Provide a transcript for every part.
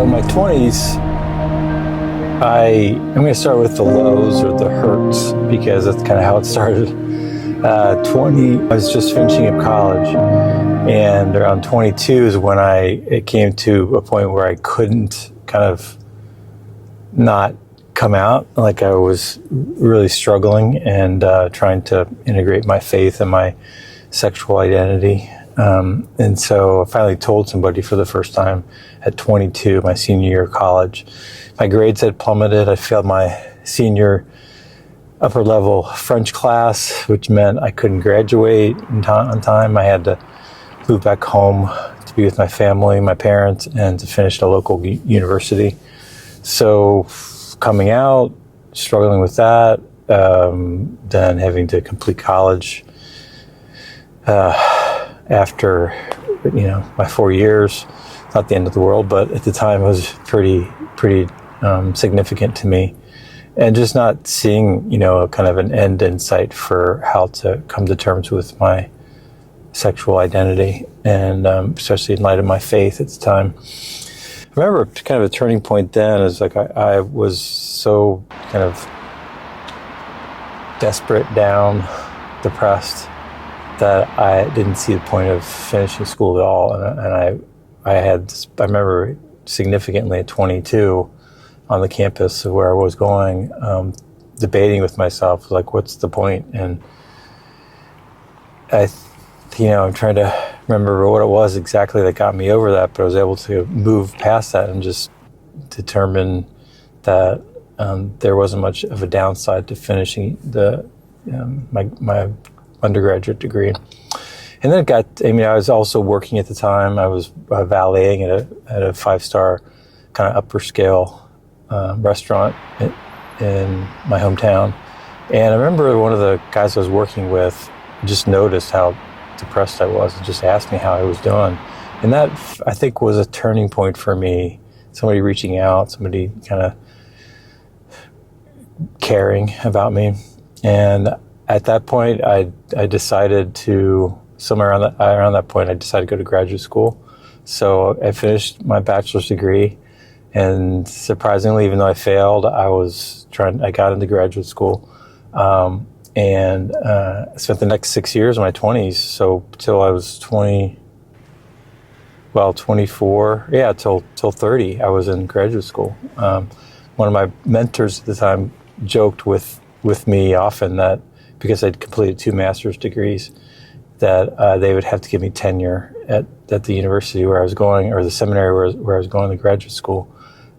in my 20s, I'm going to start with the lows or the hurts because that's kind of how it started. 20, I was just finishing up college, and around 22 is when it came to a point where I couldn't kind of not come out. Like I was really struggling and trying to integrate my faith and my sexual identity. And so I finally told somebody for the first time at 22, my senior year of college. My grades had plummeted. I failed my senior upper level French class, which meant I couldn't graduate on time. I had to move back home to be with my family, my parents, and to finish at a local university. So coming out, struggling with that, then having to complete college after, my 4 years. Not the end of the world, but at the time it was pretty significant to me. And just not seeing, kind of an end in sight for how to come to terms with my sexual identity, and especially in light of my faith at the time. I remember kind of a turning point then is like I was so kind of desperate, down, depressed, that I didn't see the point of finishing school at all. And I remember significantly at 22 on the campus of where I was going, debating with myself, like, what's the point? And I'm trying to remember what it was exactly that got me over that, but I was able to move past that and just determine that there wasn't much of a downside to finishing my undergraduate degree. And then I was also working at the time. I was valeting at a 5-star kind of upper scale restaurant in my hometown. And I remember one of the guys I was working with just noticed how depressed I was and just asked me how I was doing. And that, I think, was a turning point for me. Somebody reaching out, somebody kind of caring about me. And at that point, I decided to, somewhere around that point, I decided to go to graduate school. So I finished my bachelor's degree. And surprisingly, even though I failed, I got into graduate school, and I spent the next 6 years in my 20s. So till I was 24, till 30, I was in graduate school. One of my mentors at the time joked with me often that because I'd completed 2 master's degrees, that they would have to give me tenure at the university where I was going, or the seminary where I was going to graduate school.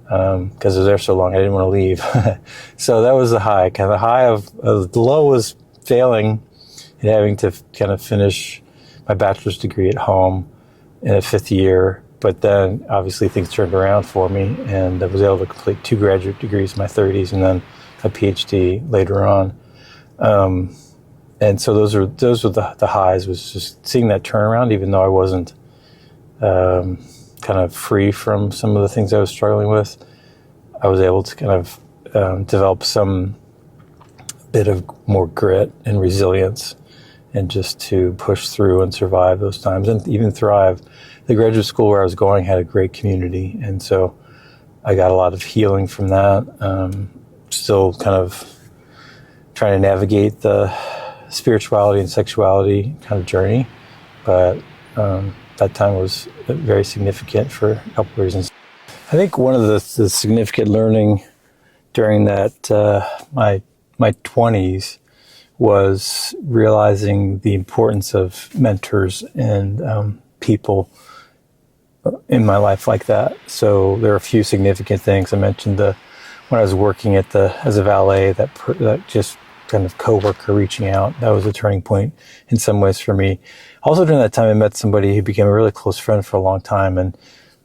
Because I was there so long, I didn't want to leave. So that was the high. Kind of the high of the low was failing and having to kind of finish my bachelor's degree at home in a 5th year. But then obviously things turned around for me, and I was able to complete 2 graduate degrees in my 30s and then a PhD later on. And so those were the highs, was just seeing that turnaround, even though I wasn't kind of free from some of the things I was struggling with. I was able to kind of develop some bit of more grit and resilience, and just to push through and survive those times and even thrive. The graduate school where I was going had a great community, and so I got a lot of healing from that. Still kind of trying to navigate the spirituality and sexuality kind of journey, but that time was very significant for a couple of reasons. I think one of the significant learning during that my 20s was realizing the importance of mentors and people in my life like that. So there are a few significant things. I mentioned when I was working as a valet, that just kind of coworker reaching out. That was a turning point in some ways for me. Also during that time, I met somebody who became a really close friend for a long time and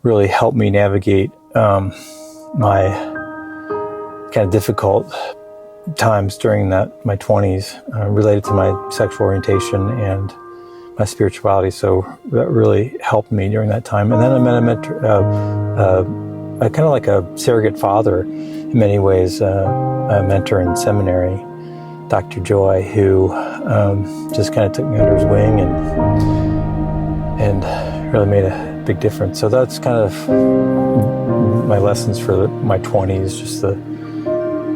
really helped me navigate my kind of difficult times during my 20s related to my sexual orientation and my spirituality. So that really helped me during that time. And then I met a mentor, kind of like a surrogate father in many ways, a mentor in seminary, Dr. Joy, who just kind of took me under his wing and really made a big difference. So that's kind of my lessons for my 20s, just the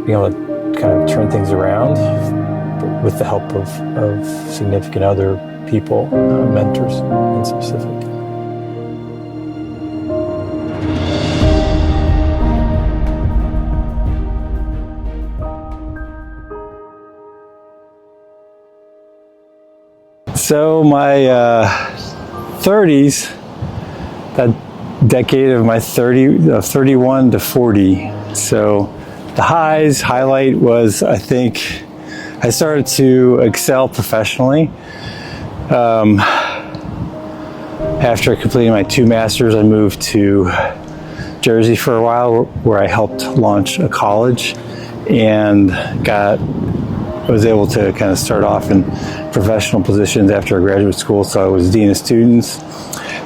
being able to kind of turn things around with the help of significant other people, mentors in specific. So my 30s, that decade of my 31 to 40. So the highlight was, I think, I started to excel professionally. After completing my 2 masters, I moved to Jersey for a while, where I helped launch a college and was able to kind of start off in professional positions after graduate school. So I was dean of students,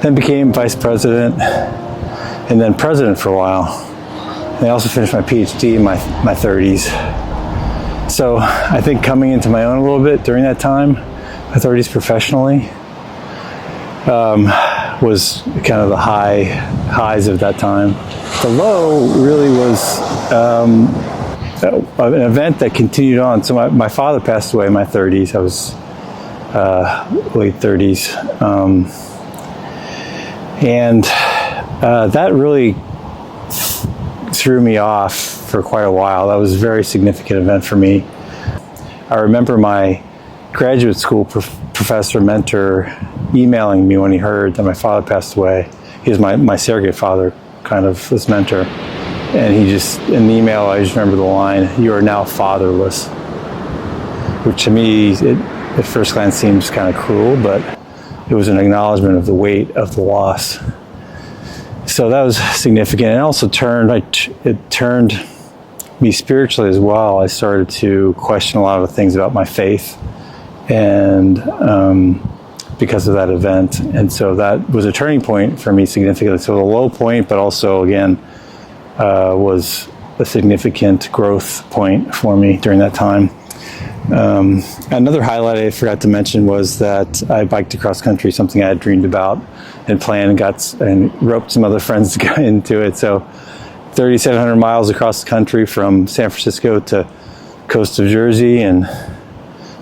then became vice president, and then president for a while. And I also finished my PhD in my 30s. So I think coming into my own a little bit during that time, my 30s professionally, was kind of the highs of that time. The low really was an event that continued on. So my father passed away in my 30s. I was late 30s. And that really threw me off for quite a while. That was a very significant event for me. I remember my graduate school professor mentor emailing me when he heard that my father passed away. He was my surrogate father, kind of, this mentor. And he just, in the email, I just remember the line, "You are now fatherless," which to me, at first glance seems kind of cruel, but it was an acknowledgement of the weight of the loss. So that was significant. And it also it turned me spiritually as well. I started to question a lot of things about my faith, and because of that event. And so that was a turning point for me significantly. So the low point, but also, again, was a significant growth point for me during that time. Another highlight I forgot to mention was that I biked across country, something I had dreamed about and planned, and roped some other friends to get into it. So 3,700 miles across the country from San Francisco to coast of Jersey, and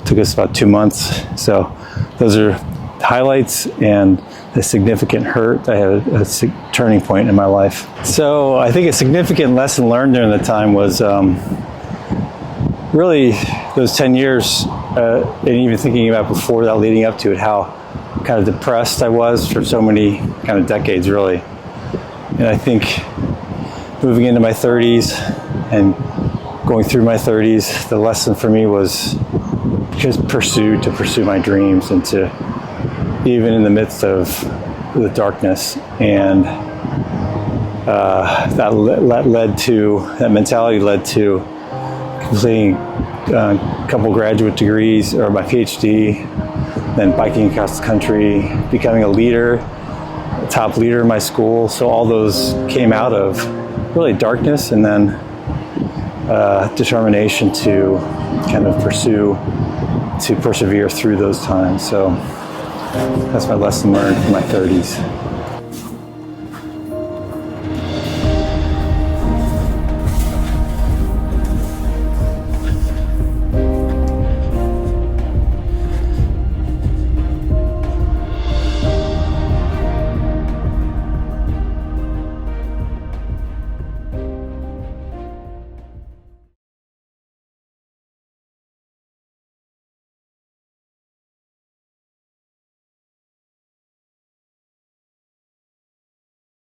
took us about 2 months. So those are highlights and a significant hurt. I had a turning point in my life. So I think a significant lesson learned during the time was really those 10 years, and even thinking about before that, leading up to it, how kind of depressed I was for so many kind of decades, really. And I think moving into my 30s and going through my 30s, the lesson for me was just pursue my dreams, and to, even in the midst of the darkness. And that mentality led to completing a couple graduate degrees, or my PhD, then biking across the country, becoming a leader, a top leader in my school. So all those came out of really darkness, and then determination to kind of persevere through those times. So that's my lesson learned from my 30s.